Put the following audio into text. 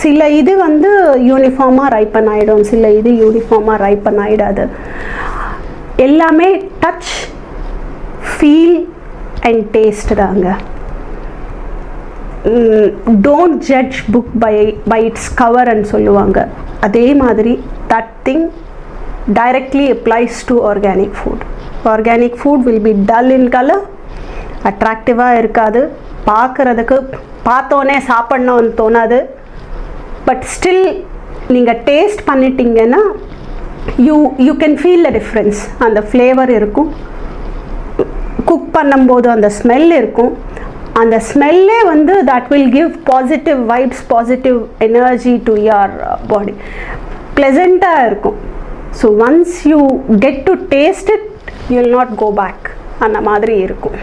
சில இது வந்து யூனிஃபார்மாக ரைப்பன் ஆகிடும், சில இது யூனிஃபார்மாக ரைப்பன் ஆகிடாது. எல்லாமே டச், ஃபீல் அண்ட் டேஸ்ட் தாங்க. Don't judge book by its கவர்ன்னு சொல்லுவாங்க. அதே மாதிரி that thing directly applies to organic food. Organic food will be dull in colour, அட்ராக்டிவாக இருக்காது, பார்க்குறதுக்கு பார்த்தோன்னே சாப்பிட்ணுன்னு தோணாது. பட் ஸ்டில் நீங்கள் டேஸ்ட் பண்ணிட்டீங்கன்னா you can feel the difference. அந்த ஃப்ளேவர் இருக்கும், குக் பண்ணும்போது அந்த ஸ்மெல் இருக்கும். அந்த ஸ்மெல்லே வந்து that will give positive vibes, positive energy to your body. ப்ளசண்ட்டாக இருக்கும். So once you get to taste it you will not go back. அந்த மாதிரி இருக்கும்.